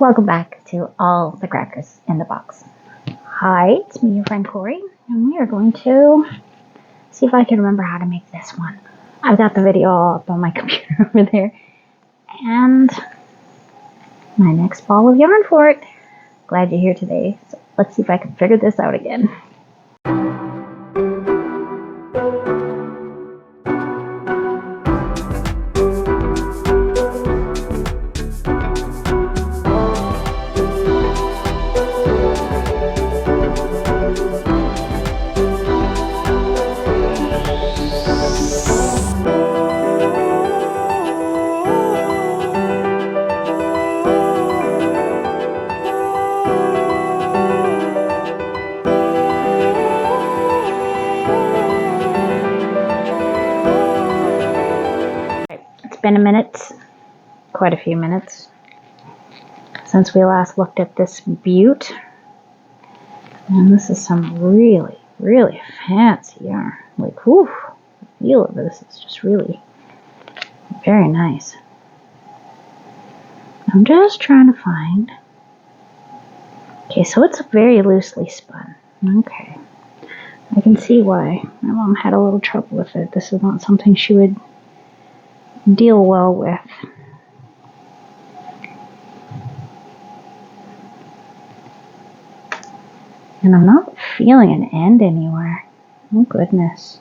Welcome back to All the Crackers in the Box. Hi, it's me, your friend Corey, and we are going to see if I can remember how to make this one. I've got the video all up on my computer over there, and my next ball of yarn for it. Glad you're here today. So let's see if I can figure this out again. It's been a minute, quite a few minutes, since we last looked at this butte. And this is some really, really fancy yarn. Like, whew, the feel of this is just really very nice. I'm just trying to find. Okay, so it's very loosely spun. Okay. I can see why my mom had a little trouble with it. This is not something she would deal well with. And I'm not feeling an end anywhere. Oh goodness.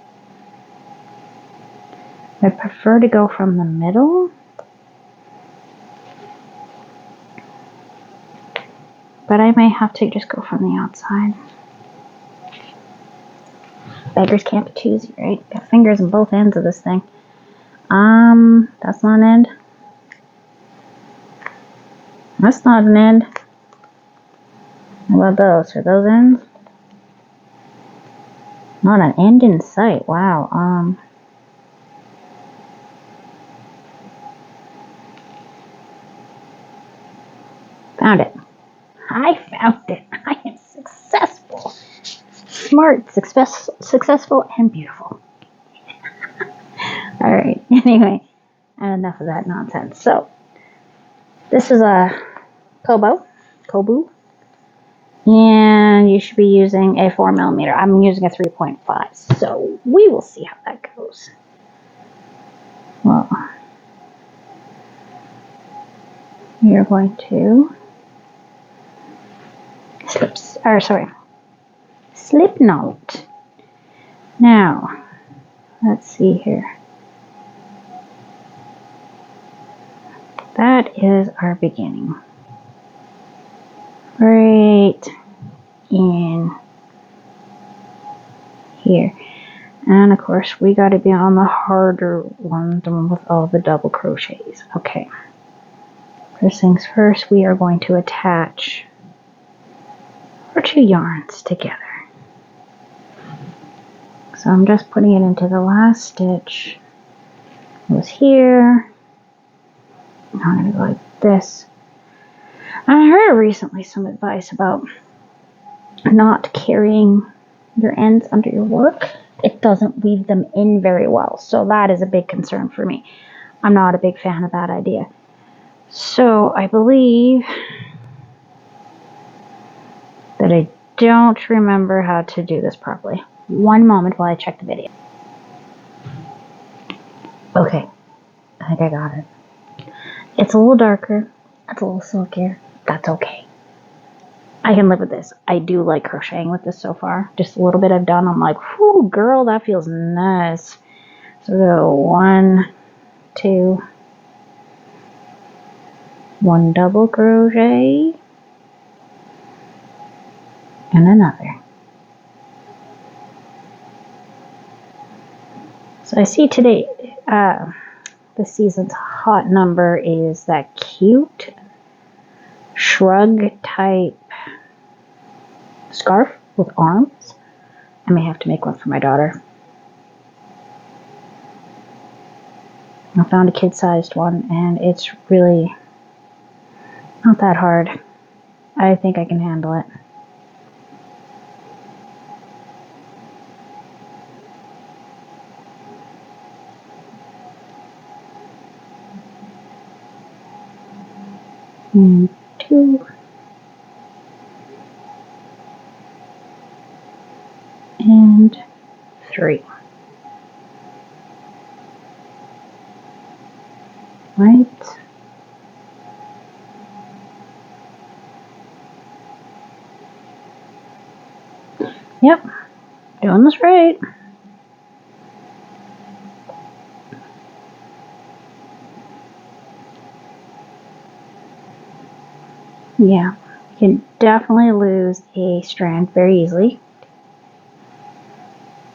I prefer to go from the middle. But I may have to just go from the outside. Beggars can't be choosy, right? Got fingers on both ends of this thing. That's not an end. That's not an end. What about those? Are those ends? Not an end in sight. Wow. Found it. I found it. I am successful. Smart, successful, and beautiful. Alright, anyway, enough of that nonsense. So, this is a Kobu, and you should be using a 4mm. I'm using a 3.5, so we will see how that goes. Well, you're going to slip knot. Now, let's see here. That is our beginning. Right in here. And of course, we got to be on the harder one, the one with all the double crochets. Okay. First things first, we are going to attach our two yarns together. So I'm just putting it into the last stitch. It was here. I'm going to go like this. I heard recently some advice about not carrying your ends under your work. It doesn't weave them in very well. So that is a big concern for me. I'm not a big fan of that idea. So I believe that I don't remember how to do this properly. One moment while I check the video. Okay, I think I got it. It's a little darker. It's a little silkier. That's okay. I can live with this. I do like crocheting with this so far. Just a little bit I've done. I'm like, whoo, girl, that feels nice. So we'll go 1, 2, 1 double crochet, and another. So I see today, this season's hot number is that cute shrug type scarf with arms. I may have to make one for my daughter. I found a kid-sized one, and it's really not that hard. I think I can handle it. 2 and 3. Right. Yep, doing this right. Yeah, you can definitely lose a strand very easily.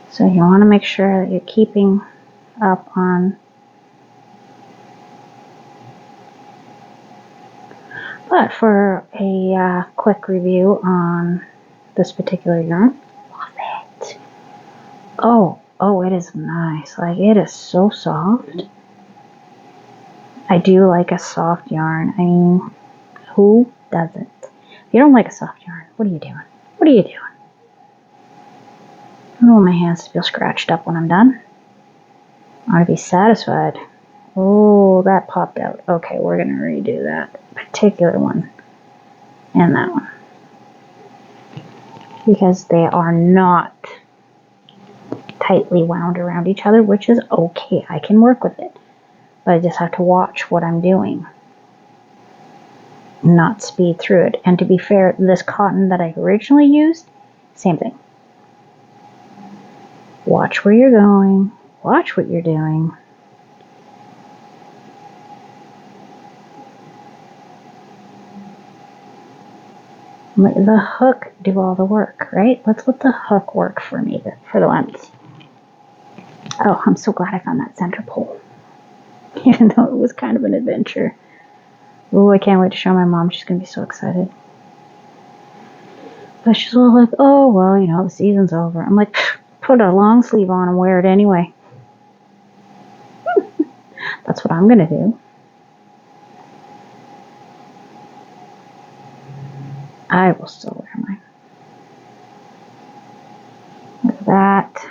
So you want to make sure that you're keeping up on. But for a quick review on this particular yarn, love it. Oh, it is nice. Like, it is so soft. I do like a soft yarn. I mean, who doesn't? If you don't like a soft yarn, what are you doing? What are you doing? I don't want my hands to feel scratched up when I'm done. I want to be satisfied. Oh, that popped out. Okay, we're going to redo that particular one and that one, because they are not tightly wound around each other, which is okay. I can work with it, but I just have to watch what I'm doing, not speed through it. And to be fair, this cotton that I originally used, same thing. Watch where you're going. Watch what you're doing. Let the hook do all the work, right? Let's let the hook work for me for the length. Oh, I'm so glad I found that center pole, even though it was kind of an adventure. Oh, I can't wait to show my mom. She's going to be so excited. But she's all like, oh, well, you know, the season's over. I'm like, put a long sleeve on and wear it anyway. That's what I'm going to do. I will still wear mine. Look at that.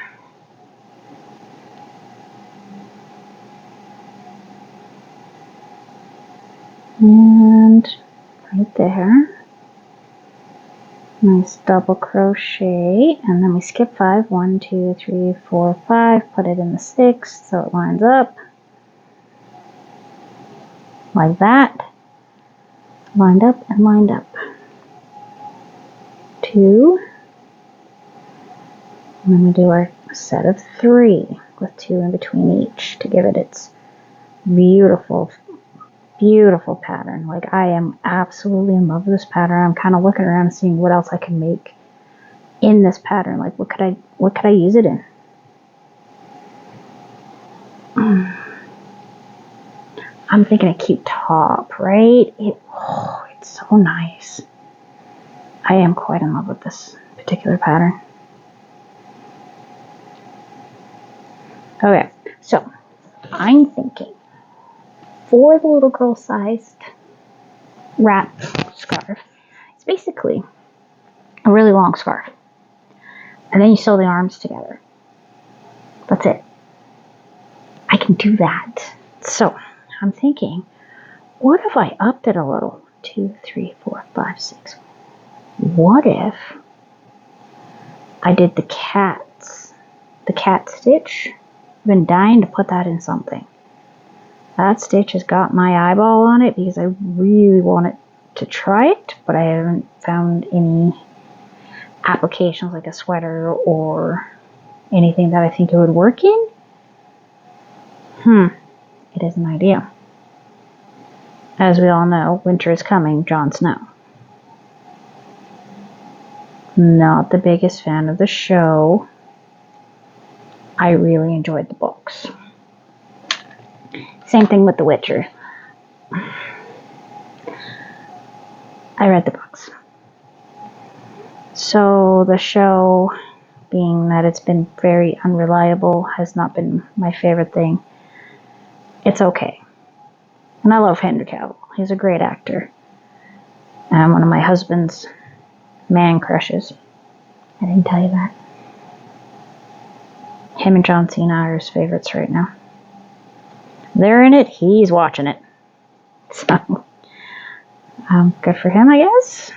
And right there. Nice double crochet. And then we skip 5. 1, 2, 3, 4, 5. Put it in the 6 so it lines up. Like that. Lined up and lined up. 2. And then we do our set of 3 with 2 in between each to give it its beautiful, beautiful pattern. Like, I am absolutely in love with this pattern. I'm kind of looking around and seeing what else I can make in this pattern. Like, what could I use it in? I'm thinking a cute top, right? It's so nice. I am quite in love with this particular pattern. Okay, so I'm thinking for the little girl sized wrap scarf, it's basically a really long scarf. And then you sew the arms together. That's it. I can do that. So I'm thinking, what if I upped it a little? 2, 3, 4, 5, 6. What if I did the cat stitch? I've been dying to put that in something. That stitch has got my eyeball on it because I really wanted to try it, but I haven't found any applications like a sweater or anything that I think it would work in. It is an idea. As we all know, winter is coming, Jon Snow. Not the biggest fan of the show. I really enjoyed the books. Same thing with The Witcher. I read the books. So the show, being that it's been very unreliable, has not been my favorite thing. It's okay. And I love Henry Cavill. He's a great actor. And one of my husband's man crushes. I didn't tell you that. Him and John Cena are his favorites right now. They're in it, he's watching it. So, Good for him, I guess.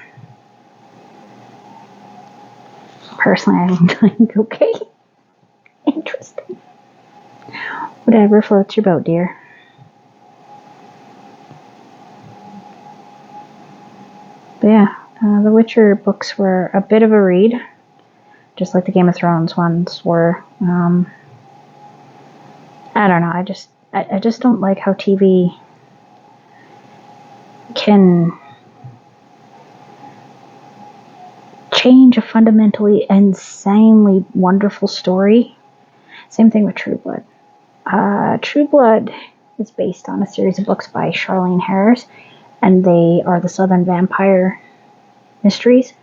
Personally, I think, okay. Interesting. Whatever floats your boat, dear. But yeah, the Witcher books were a bit of a read, just like the Game of Thrones ones were. I don't know. I just don't like how TV can change a fundamentally insanely wonderful story. Same thing with True Blood. True Blood is based on a series of books by Charlene Harris, and they are the Southern Vampire Mysteries.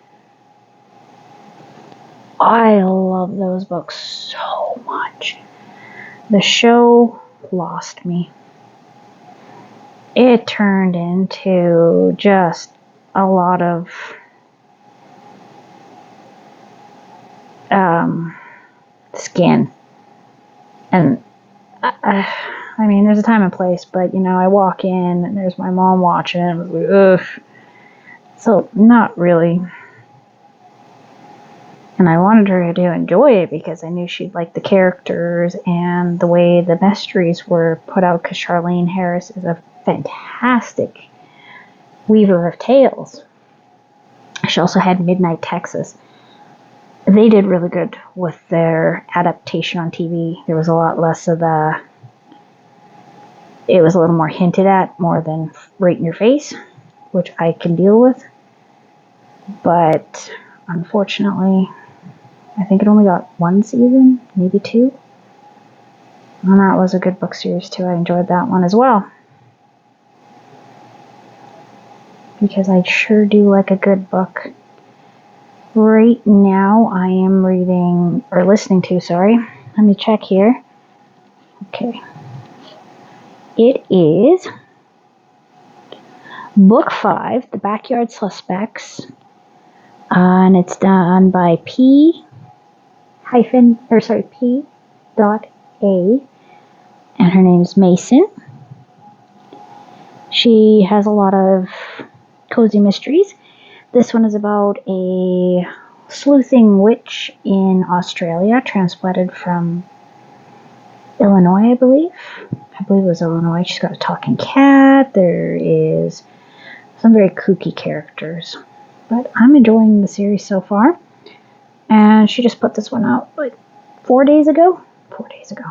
I love those books so much. The show lost me. It turned into just a lot of skin. And I mean, there's a time and place, but I walk in and there's my mom watching it. And I was like, ugh. So, not really. And I wanted her to enjoy it because I knew she'd like the characters and the way the mysteries were put out, because Charlene Harris is a fantastic weaver of tales. She also had Midnight Texas. They did really good with their adaptation on TV. There was a lot less of the... It was a little more hinted at, more than right in your face, which I can deal with. But unfortunately, I think it only got one season, maybe two. And that was a good book series too. I enjoyed that one as well. Because I sure do like a good book. Right now I am reading, or listening to, sorry. Let me check here. Okay. It is Book 5, The Backyard Suspects. And it's done by P. dot A. And her name's Mason. She has a lot of cozy mysteries. This one is about a sleuthing witch in Australia, transplanted from Illinois, I believe. I believe it was Illinois. She's got a talking cat. There is some very kooky characters. But I'm enjoying the series so far. And she just put this one out like 4 days ago. 4 days ago.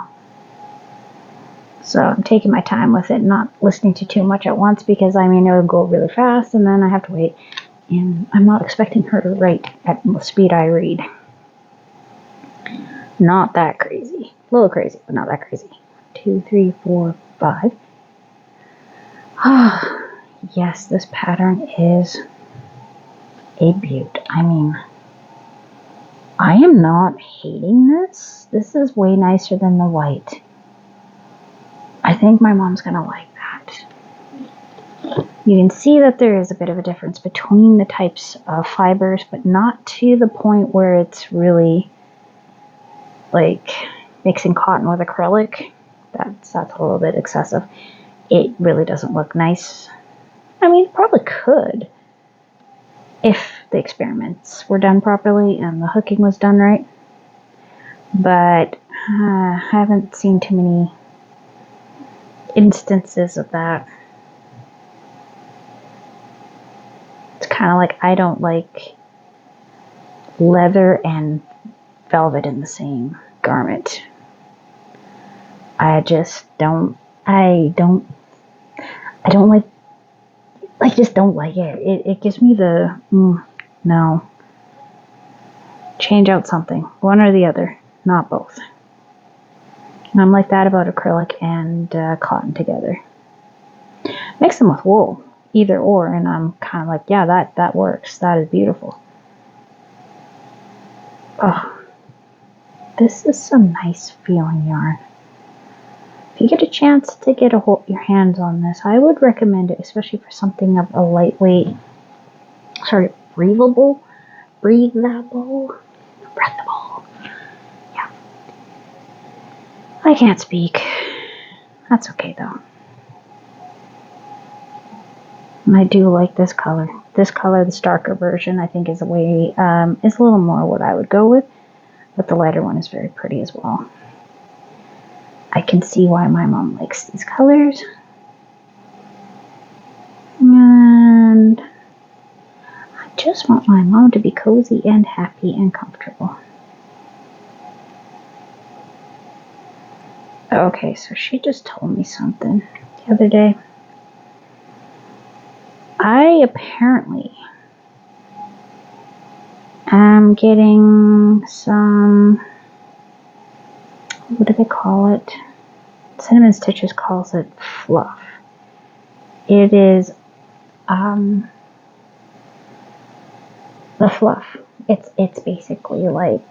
So I'm taking my time with it, not listening to too much at once, because I mean, it'll go really fast and then I have to wait. And I'm not expecting her to write at the speed I read. Not that crazy. A little crazy, but not that crazy. 2, 3, 4, 5. Ah, yes, this pattern is a beaut. I mean, I am not hating this. This is way nicer than the white. I think my mom's gonna like that. You can see that there is a bit of a difference between the types of fibers, but not to the point where it's really like mixing cotton with acrylic. That's a little bit excessive. It really doesn't look nice. I mean, it probably could if the experiments were done properly and the hooking was done right. But I haven't seen too many instances of that. It's kind of like I don't like leather and velvet in the same garment. I just don't. I just don't like it. It gives me the no. Change out something, one or the other, not both. And I'm like that about acrylic and cotton together. Mix them with wool, either or, and I'm kind of like, yeah, that works. That is beautiful. Oh, this is some nice feeling yarn. If you get a chance to get your hands on this, I would recommend it, especially for something of a lightweight, breathable. Yeah. I can't speak. That's okay though. And I do like this color. This color, this darker version, I think is a way, is a little more what I would go with, but the lighter one is very pretty as well. I can see why my mom likes these colors. And I just want my mom to be cozy and happy and comfortable. Okay, so she just told me something the other day. I apparently am getting some, what do they call it? Cinnamon Stitches calls it fluff. It is the fluff. It's basically like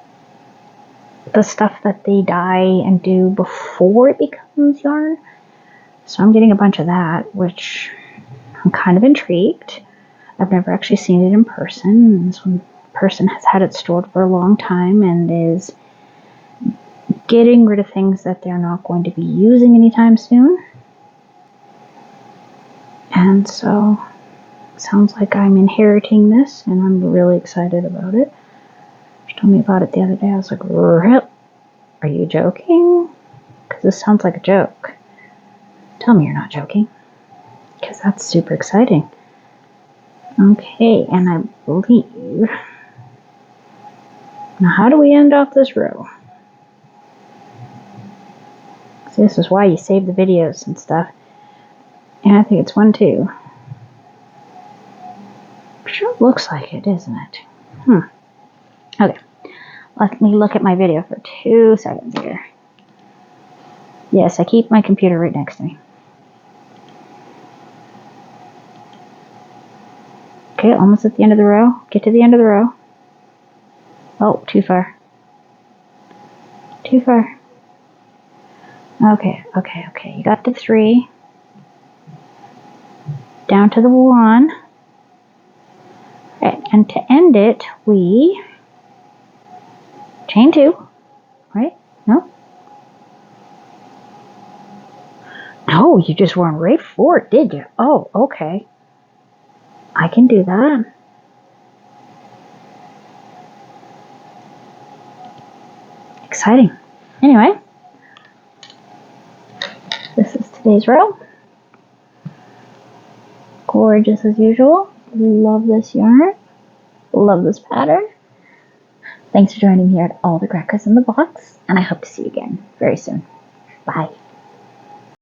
the stuff that they dye and do before it becomes yarn. So I'm getting a bunch of that, which I'm kind of intrigued. I've never actually seen it in person. This one person has had it stored for a long time and is getting rid of things that they're not going to be using anytime soon. And so sounds like I'm inheriting this, and I'm really excited about it. She told me about it the other day. I was like, are you joking? Because this sounds like a joke. Tell me you're not joking, because that's super exciting. Okay, and I believe... Now, how do we end off this row? See, this is why you save the videos and stuff. And I think it's 1, 2. Sure looks like it, isn't it? Okay. Let me look at my video for 2 seconds here. Yes, I keep my computer right next to me. Okay, almost at the end of the row. Get to the end of the row. Oh, too far. Too far. Okay. You got the 3. Down to the 1. Right, and to end it, we chain 2. Right? No? No, you just went right for it, did you? Oh, okay. I can do that. Exciting. Anyway, this is today's row. Gorgeous as usual. Love this yarn. Love this pattern. Thanks for joining me here at All the Crackers in the Box, and I hope to see you again very soon. Bye.